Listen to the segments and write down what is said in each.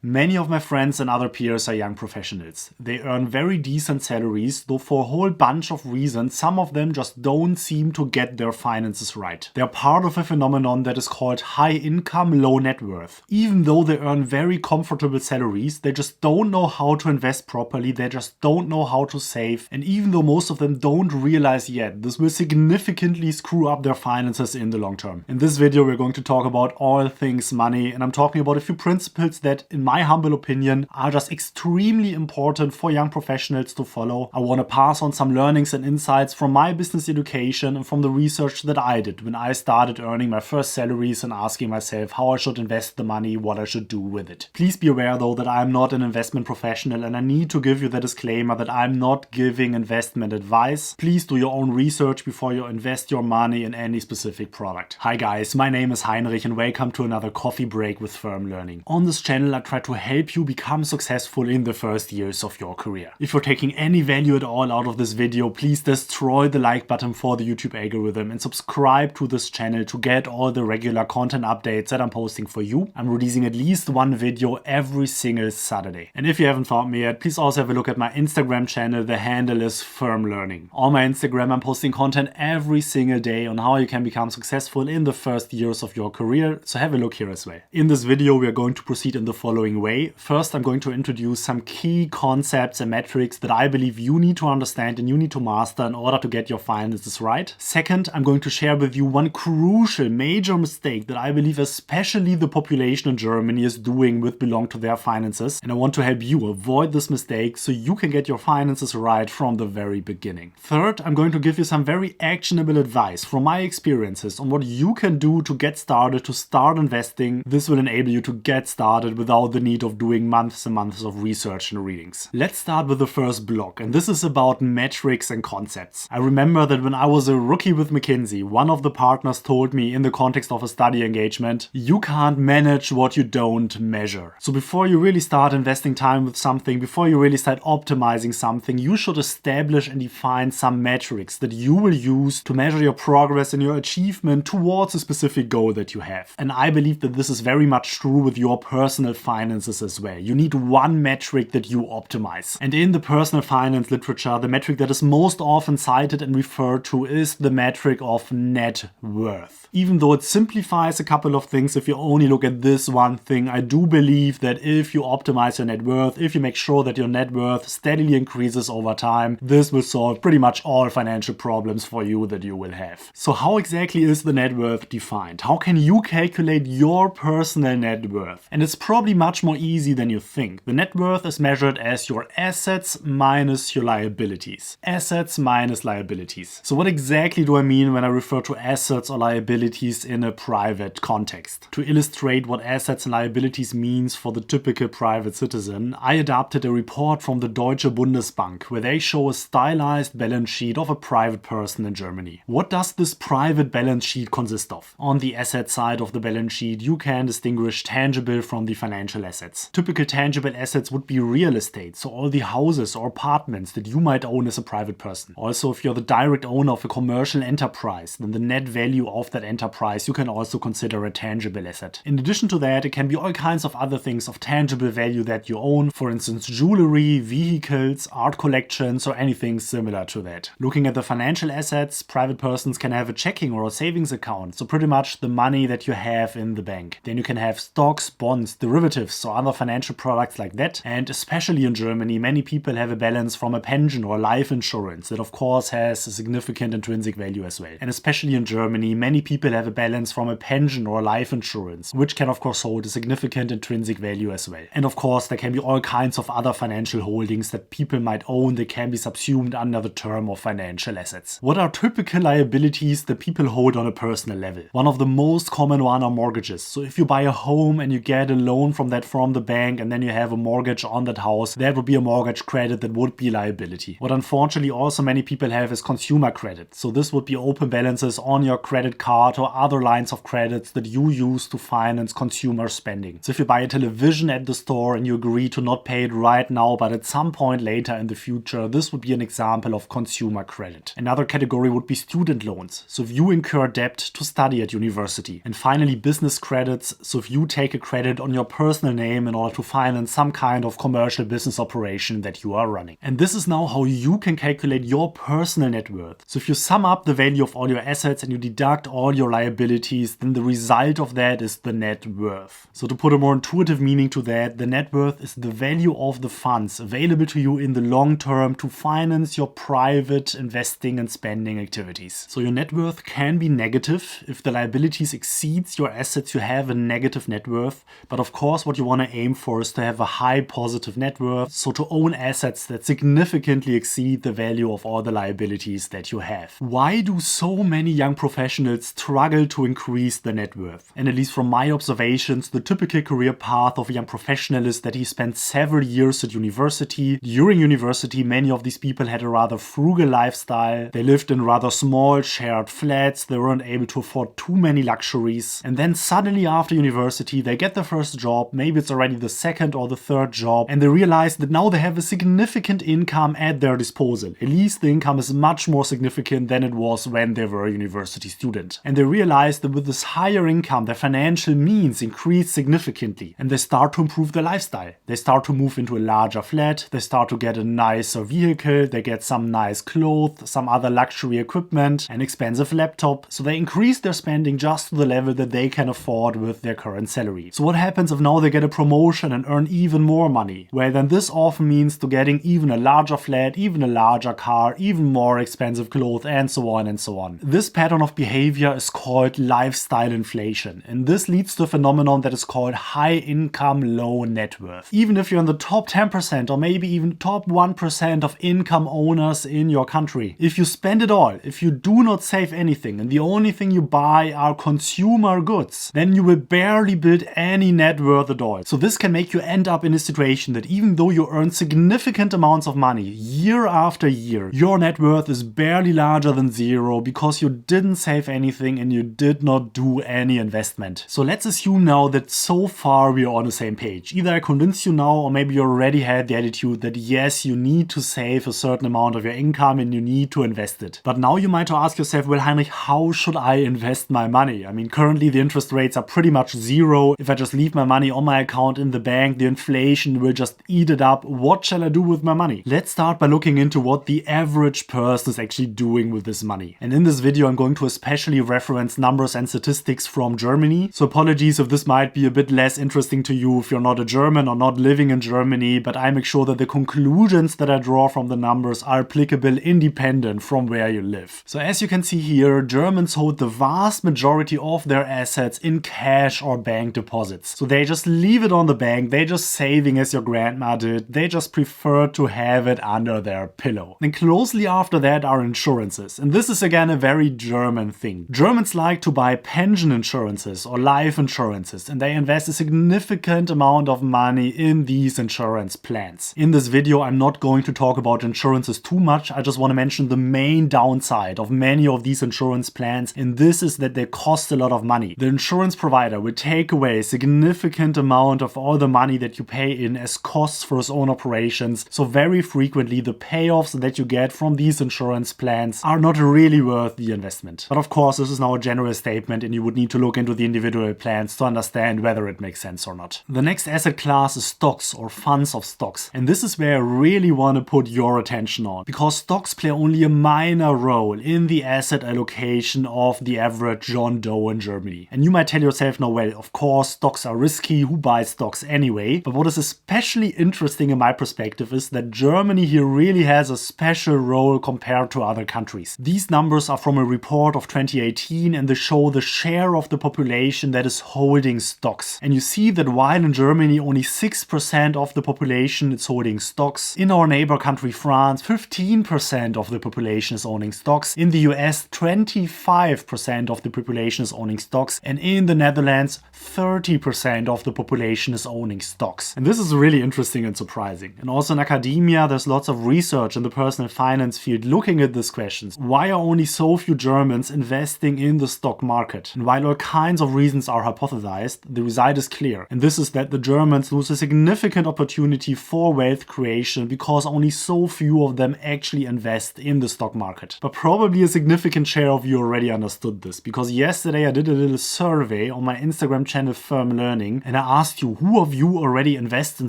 Many of my friends and other peers are young professionals. They earn very decent salaries, though for a whole bunch of reasons, some of them just don't seem to get their finances right. They're part of a phenomenon that is called high income, low net worth. Even though they earn very comfortable salaries, they just don't know how to invest properly, they just don't know how to save, and even though most of them don't realize yet, this will significantly screw up their finances in the long term. In this video, we're going to talk about all things money, and I'm talking about a few principles that, in my humble opinion, are just extremely important for young professionals to follow. I want to pass on some learnings and insights from my business education and from the research that I did when I started earning my first salaries and asking myself how I should invest the money, what I should do with it. Please be aware though that I'm not an investment professional and I need to give you the disclaimer that I'm not giving investment advice. Please do your own research before you invest your money in any specific product. Hi guys, my name is Heinrich and welcome to another coffee break with Firm Learning. On this channel I try to help you become successful in the first years of your career. If you're taking any value at all out of this video, please destroy the like button for the YouTube algorithm and subscribe to this channel to get all the regular content updates that I'm posting for you. I'm releasing at least one video every single Saturday. And if you haven't found me yet, please also have a look at my Instagram channel. The handle is Firm Learning. On my Instagram, I'm posting content every single day on how you can become successful in the first years of your career. So have a look here as well. In this video, we are going to proceed in the following way. First, I'm going to introduce some key concepts and metrics that I believe you need to understand and you need to master in order to get your finances right. Second, I'm going to share with you one crucial major mistake that I believe especially the population in Germany is doing with belong to their finances. And I want to help you avoid this mistake so you can get your finances right from the very beginning. Third, I'm going to give you some very actionable advice from my experiences on what you can do to get started, to start investing. This will enable you to get started without the need of doing months and months of research and readings. Let's start with the first block, and this is about metrics and concepts. I remember that when I was a rookie with McKinsey, one of the partners told me in the context of a study engagement, you can't manage what you don't measure. So before you really start investing time with something, before you really start optimizing something, you should establish and define some metrics that you will use to measure your progress and your achievement towards a specific goal that you have. And I believe that this is very much true with your personal finances as well. You need one metric that you optimize. And in the personal finance literature, the metric that is most often cited and referred to is the metric of net worth. Even though it simplifies a couple of things, if you only look at this one thing, I do believe that if you optimize your net worth, if you make sure that your net worth steadily increases over time, this will solve pretty much all financial problems for you that you will have. So how exactly is the net worth defined? How can you calculate your personal net worth? And it's probably much more easy than you think. The net worth is measured as your assets minus your liabilities. Assets minus liabilities. So what exactly do I mean when I refer to assets or liabilities in a private context? To illustrate what assets and liabilities means for the typical private citizen, I adapted a report from the Deutsche Bundesbank where they show a stylized balance sheet of a private person in Germany. What does this private balance sheet consist of? On the asset side of the balance sheet, you can distinguish tangible from the financial assets. Typical tangible assets would be real estate, so all the houses or apartments that you might own as a private person. Also, if you're the direct owner of a commercial enterprise, then the net value of that enterprise you can also consider a tangible asset. In addition to that, it can be all kinds of other things of tangible value that you own, for instance jewelry, vehicles, art collections, or anything similar to that. Looking at the financial assets, private persons can have a checking or a savings account, so pretty much the money that you have in the bank. Then you can have stocks, bonds, derivatives, or other financial products like that. And especially in Germany, many people have a balance from a pension or life insurance that of course has a significant intrinsic value as well. And especially in Germany, many people have a balance from a pension or life insurance, which can of course hold a significant intrinsic value as well. And of course, there can be all kinds of other financial holdings that people might own that can be subsumed under the term of financial assets. What are typical liabilities that people hold on a personal level? One of the most common one are mortgages. So if you buy a home and you get a loan from the bank and then you have a mortgage on that house, that would be a mortgage credit that would be liability. What unfortunately also many people have is consumer credit. So this would be open balances on your credit card or other lines of credits that you use to finance consumer spending. So if you buy a television at the store and you agree to not pay it right now but at some point later in the future, this would be an example of consumer credit. Another category would be student loans. So if you incur debt to study at university. And finally business credits. So if you take a credit on your personal personal name in order to finance some kind of commercial business operation that you are running. And this is now how you can calculate your personal net worth. So if you sum up the value of all your assets and you deduct all your liabilities, then the result of that is the net worth. So to put a more intuitive meaning to that, the net worth is the value of the funds available to you in the long term to finance your private investing and spending activities. So your net worth can be negative. If the liabilities exceeds your assets, you have a negative net worth. But of course, what you want to aim for is to have a high positive net worth. So to own assets that significantly exceed the value of all the liabilities that you have. Why do so many young professionals struggle to increase the net worth? And at least from my observations, the typical career path of a young professional is that he spent several years at university. During university, many of these people had a rather frugal lifestyle. They lived in rather small shared flats. They weren't able to afford too many luxuries. And then suddenly after university, they get their first job. Maybe it's already the second or the third job. And they realize that now they have a significant income at their disposal. At least the income is much more significant than it was when they were a university student. And they realize that with this higher income, their financial means increase significantly. And they start to improve their lifestyle. They start to move into a larger flat. They start to get a nicer vehicle. They get some nice clothes, some other luxury equipment, an expensive laptop. So they increase their spending just to the level that they can afford with their current salary. So what happens if now they get a promotion and earn even more money? Well, then this often means to getting even a larger flat, even a larger car, even more expensive clothes, and so on and so on. This pattern of behavior is called lifestyle inflation. And this leads to a phenomenon that is called high income, low net worth. Even if you're in the top 10% or maybe even top 1% of income owners in your country, if you spend it all, if you do not save anything, and the only thing you buy are consumer goods, then you will barely build any net worth at all. So this can make you end up in a situation that even though you earn significant amounts of money year after year, your net worth is barely larger than zero because you didn't save anything and you did not do any investment. So let's assume now that so far we are on the same page. Either I convinced you now, or maybe you already had the attitude that yes, you need to save a certain amount of your income and you need to invest it. But now you might ask yourself, well, Heinrich, how should I invest my money? I mean, currently the interest rates are pretty much zero. If I just leave my money on my account in the bank, the inflation will just eat it up. What shall I do with my money? Let's start by looking into what the average person is actually doing with this money. And in this video, I'm going to especially reference numbers and statistics from Germany. So apologies if this might be a bit less interesting to you if you're not a German or not living in Germany, but I make sure that the conclusions that I draw from the numbers are applicable independent from where you live. So as you can see here, Germans hold the vast majority of their assets in cash or bank deposits. So they just leave it on the bank, they just saving as your grandma did, they just prefer to have it under their pillow. Then closely after that are insurances. And this is again a very German thing. Germans like to buy pension insurances or life insurances, and they invest a significant amount of money in these insurance plans. In this video, I'm not going to talk about insurances too much. I just want to mention the main downside of many of these insurance plans, and this is that they cost a lot of money. The insurance provider will take away a significant amount of all the money that you pay in as costs for his own operations. So very frequently, the payoffs that you get from these insurance plans are not really worth the investment. But of course, this is now a general statement, and you would need to look into the individual plans to understand whether it makes sense or not. The next asset class is stocks or funds of stocks. And this is where I really want to put your attention on, because stocks play only a minor role in the asset allocation of the average John Doe in Germany. And you might tell yourself, no, well, of course, stocks are risky. Who buys stocks anyway? But what is especially interesting in my perspective is that Germany here really has a special role compared to other countries. These numbers are from a report of 2018, and they show the share of the population that is holding stocks. And you see that while in Germany only 6% of the population is holding stocks, in our neighbor country France, 15% of the population is owning stocks. In the US, 25% of the population is owning stocks. And in the Netherlands, 30% of the population is owning stocks. And this is really interesting and surprising. And also in academia, there's lots of research in the personal finance field looking at these questions. Why are only so few Germans investing in the stock market? And while all kinds of reasons are hypothesized, the result is clear. And this is that the Germans lose a significant opportunity for wealth creation because only so few of them actually invest in the stock market. But probably a significant share of you already understood this, because yesterday I did a little survey on my Instagram channel Firm Learning, and I asked you, who of you already invest in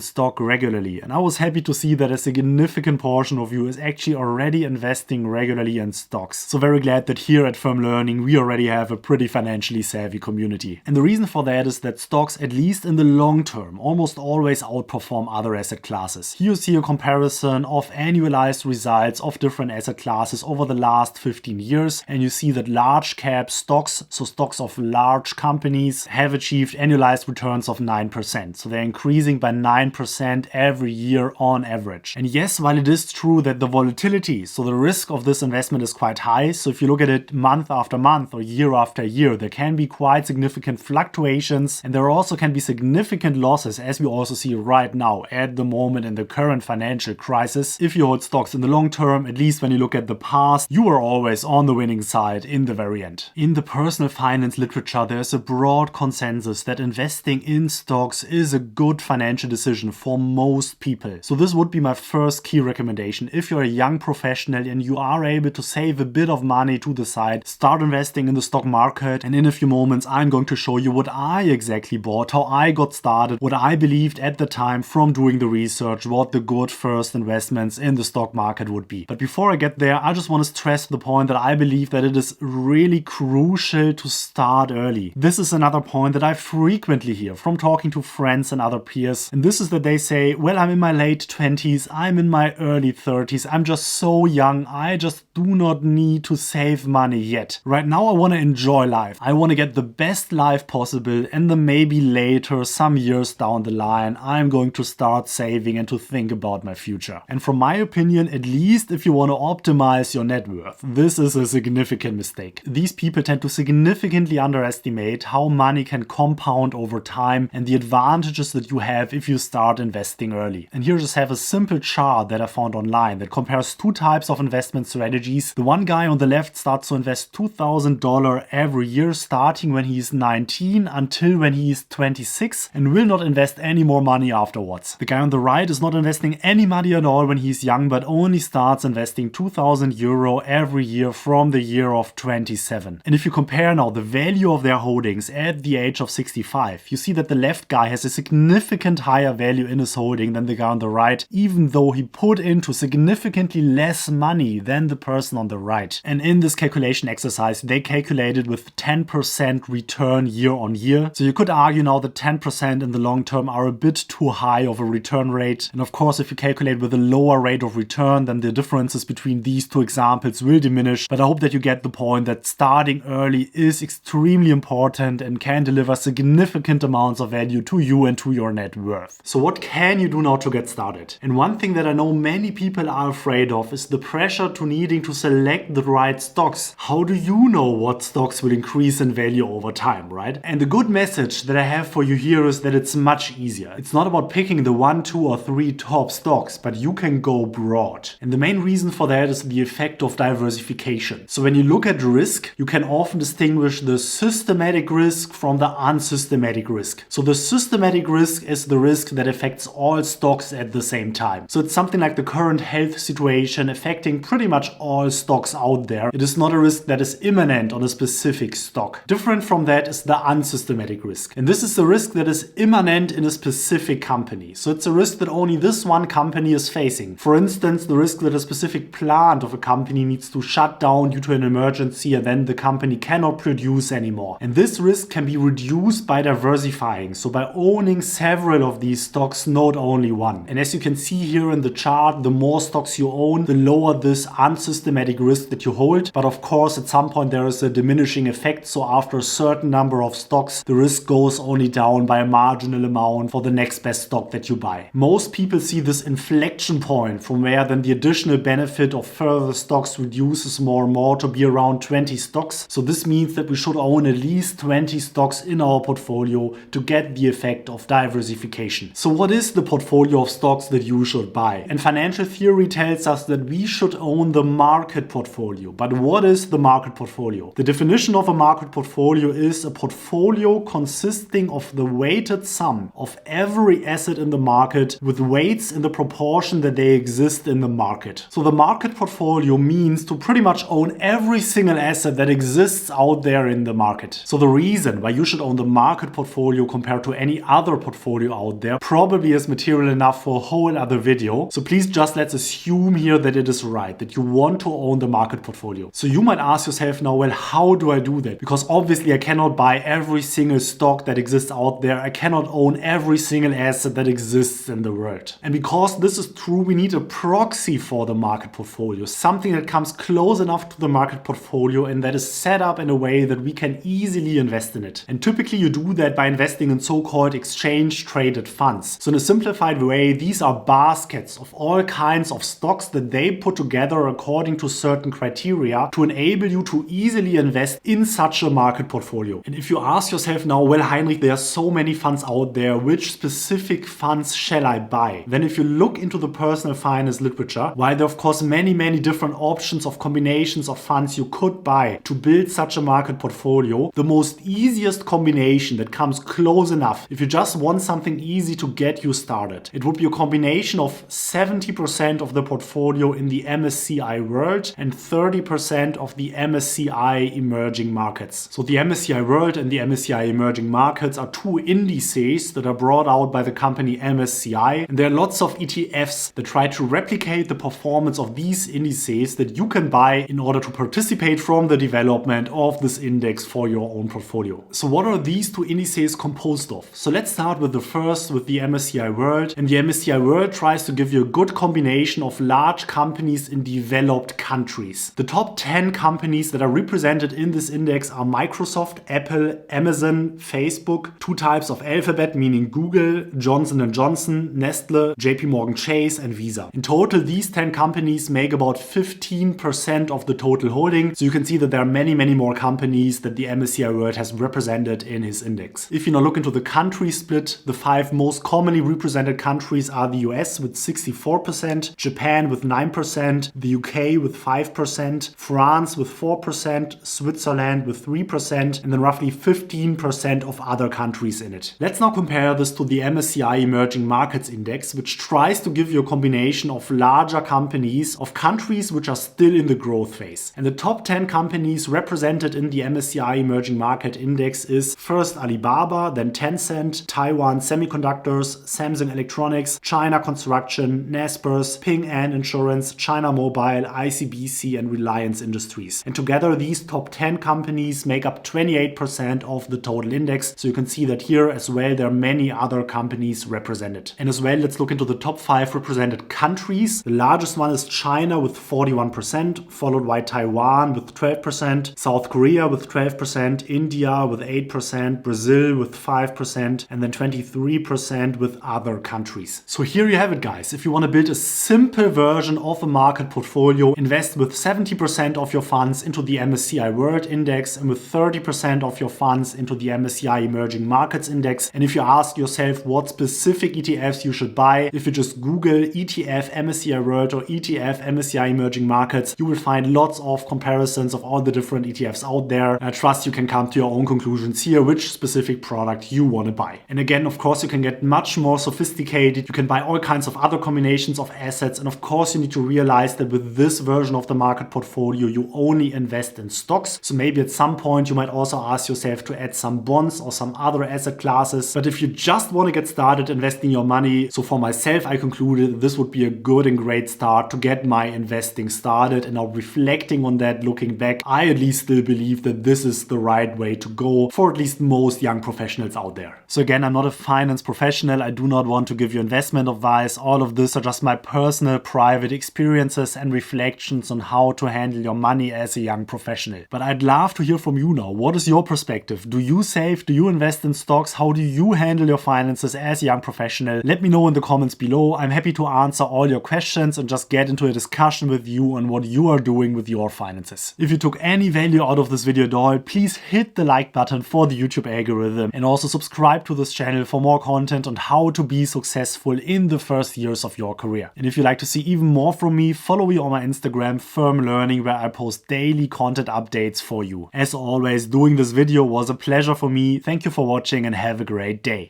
stock regularly? And I was happy to see that a significant portion of you is actually already investing regularly in stocks. So very glad that here at Firm Learning we already have a pretty financially savvy community. And the reason for that is that stocks, at least in the long term, almost always outperform other asset classes. Here you see a comparison of annualized results of different asset classes over the last 15 years, and you see that large cap stocks, so stocks of large companies, have achieved annualized returns of 9%. So they're increasing by 9% every year on average. And yes, while it is true that the volatility, so the risk of this investment is quite high, so if you look at it month after month or year after year, there can be quite significant fluctuations, and there also can be significant losses, as we also see right now at the moment in the current financial crisis. If you hold stocks in the long term, at least when you look at the past, you are always on the winning side in the very end. In the personal finance literature, there's a broad consensus that investing in stocks is a good financial decision for most people. So this would be my first key recommendation. If you're a young professional and you are able to save a bit of money to the side, start investing in the stock market. And in a few moments, I'm going to show you what I exactly bought, how I got started, what I believed at the time from doing the research, what the good first investments in the stock market would be. But before I get there, I just want to stress the point that I believe that it is really crucial to start early. This is another point that I frequently hear from talking to friends and other peers. And this is that they say, well, I'm in my late 20s, I'm in my early 30s, I'm just so young, I just do not need to save money yet. Right now I want to enjoy life. I want to get the best life possible, and then maybe later, some years down the line, I'm going to start saving and to think about my future. And from my opinion, at least if you want to optimize your net worth, this is a significant mistake. These people tend to significantly underestimate how money can compound over time and the advantages that you have if you start investing early. And here I just have a simple chart that I found online that compares two types of investment strategies. The one guy on the left starts to invest $2,000 every year starting when he is 19 until when he is 26 and will not invest any more money afterwards. The guy on the right is not investing any money at all when he is young, but only starts investing €2,000 every year from the year of 27. And if you compare now the value of their holdings at the age of 65, you see that the left guy has a significant higher value in his holding than the guy on the right, even though he put into significantly less money than the person on the right. And in this calculation exercise, they calculated with 10% return year on year. So you could argue now that 10% in the long term are a bit too high of a return rate. And of course, if you calculate with a lower rate of return, then the differences between these two examples will diminish. But I hope that you get the point that starting early is extremely important and can deliver significant amounts of value to you and to your net worth. So what can you do now to get started? And one thing that I know many people are afraid of is the pressure to needing to select the right stocks. How do you know what stocks will increase in value over time, right? And the good message that I have for you here is that it's much easier. It's not about picking the 1, 2 or 3 top stocks, but you can go broad. And the main reason for that is the effect of diversification. So when you look at risk, you can often distinguish the systematic risk from the unsystematic risk. So the systematic risk is the risk that affects all stocks at the same time. So it's something like the current health situation affecting pretty much all stocks out there. It is not a risk that is immanent on a specific stock. Different from that is the unsystematic risk. And this is the risk that is immanent in a specific company. So it's a risk that only this one company is facing. For instance, the risk that a specific plant of a company needs to shut down due to an emergency and then the company cannot produce anymore. And this risk can be reduced by diversifying. So by owning several of these stocks, not only one. And as you can see here in the chart, the more stocks you own, the lower this unsystematic risk that you hold. But of course, at some point there is a diminishing effect. So after a certain number of stocks, the risk goes only down by a marginal amount for the next best stock that you buy. Most people see this inflection point from where then the additional benefit of further stocks reduces more and more to be around 20 stocks. So this means that we should own at least 20 stocks in our portfolio to get the effect of diversification. So what is the portfolio of stocks that you should buy? And financial theory tells us that we should own the market portfolio. But what is the market portfolio? The definition of a market portfolio is a portfolio consisting of the weighted sum of every asset in the market with weights in the proportion that they exist in the market. So the market portfolio means to pretty much own every single asset that exists out there in the market. So the reason why you should own the market portfolio compared compared to any other portfolio out there probably is material enough for a whole other video. So please just let's assume here that it is right, that you want to own the market portfolio. So you might ask yourself now, well, how do I do that? Because obviously I cannot buy every single stock that exists out there. I cannot own every single asset that exists in the world. And because this is true, we need a proxy for the market portfolio, something that comes close enough to the market portfolio and that is set up in a way that we can easily invest in it. And typically you do that by investing in so-called exchange traded funds. So in a simplified way, these are baskets of all kinds of stocks that they put together according to certain criteria to enable you to easily invest in such a market portfolio. And if you ask yourself now, well, Heinrich, there are so many funds out there, which specific funds shall I buy? Then if you look into the personal finance literature, while there are of course many different options of combinations of funds you could buy to build such a market portfolio, the most easiest combination that comes close enough, if you just want something easy to get you started, it would be a combination of 70% of the portfolio in the MSCI World and 30% of the MSCI Emerging Markets. So the MSCI World and the MSCI Emerging Markets are two indices that are brought out by the company MSCI, and there are lots of ETFs that try to replicate the performance of these indices that you can buy in order to participate from the development of this index for your own portfolio. So what are these two indices composed of? So let's start with the first, with the MSCI World. And the MSCI World tries to give you a good combination of large companies in developed countries. The top 10 companies that are represented in this index are Microsoft, Apple, Amazon, Facebook, two types of alphabet, meaning Google, Johnson & Johnson, Nestle, JP Morgan Chase, and Visa. In total, these 10 companies make about 15% of the total holding. So you can see that there are many more companies that the MSCI World has represented in his index. If you now look into the country split, the 5 most commonly represented countries are the US with 64%, Japan with 9%, the UK with 5%, France with 4%, Switzerland with 3%, and then roughly 15% of other countries in it. Let's now compare this to the MSCI Emerging Markets Index, which tries to give you a combination of larger companies of countries which are still in the growth phase. And the top 10 companies represented in the MSCI Emerging Market Index is first Alibaba, then Tencent, Taiwan Semiconductors, Samsung Electronics, China Construction, Naspers, Ping An Insurance, China Mobile, ICBC, and Reliance Industries. And together these top 10 companies make up 28% of the total index. So you can see that here as well there are many other companies represented. And as well, let's look into the top 5 represented countries. The largest one is China with 41%, followed by Taiwan with 12%, South Korea with 12%, India with 8%, Brazil with 5%, and then 23% with other countries. So here you have it, guys. If you want to build a simple version of a market portfolio, invest with 70% of your funds into the MSCI World Index and with 30% of your funds into the MSCI Emerging Markets Index. And if you ask yourself what specific ETFs you should buy, if you just Google ETF MSCI World or ETF MSCI Emerging Markets, you will find lots of comparisons of all the different ETFs out there. I trust you can come to your own conclusions here, which specific product you want to buy. And again, of course, you can get much more sophisticated. You can buy all kinds of other combinations of assets. And of course, you need to realize that with this version of the market portfolio, you only invest in stocks. So maybe at some point you might also ask yourself to add some bonds or some other asset classes. But if you just want to get started investing your money, so for myself, I concluded this would be a good and great start to get my investing started. And now reflecting on that, looking back, I at least still believe that this is the right way to go for at least most young professionals out there. So again, I'm not a finance professional. I do not want to give you investment advice. All of this are just my personal private experiences and reflections on how to handle your money as a young professional. But I'd love to hear from you now. What is your perspective? Do you save? Do you invest in stocks? How do you handle your finances as a young professional? Let me know in the comments below. I'm happy to answer all your questions and just get into a discussion with you on what you are doing with your finances. If you took any value out of this video at all, please hit the like button for the YouTube algorithm and also subscribe to this channel for more content on how to be successful in the first years of your career. And if you'd like to see even more from me, follow me on my Instagram, Firm Learning, where I post daily content updates for you. As always, doing this video was a pleasure for me. Thank you for watching and have a great day.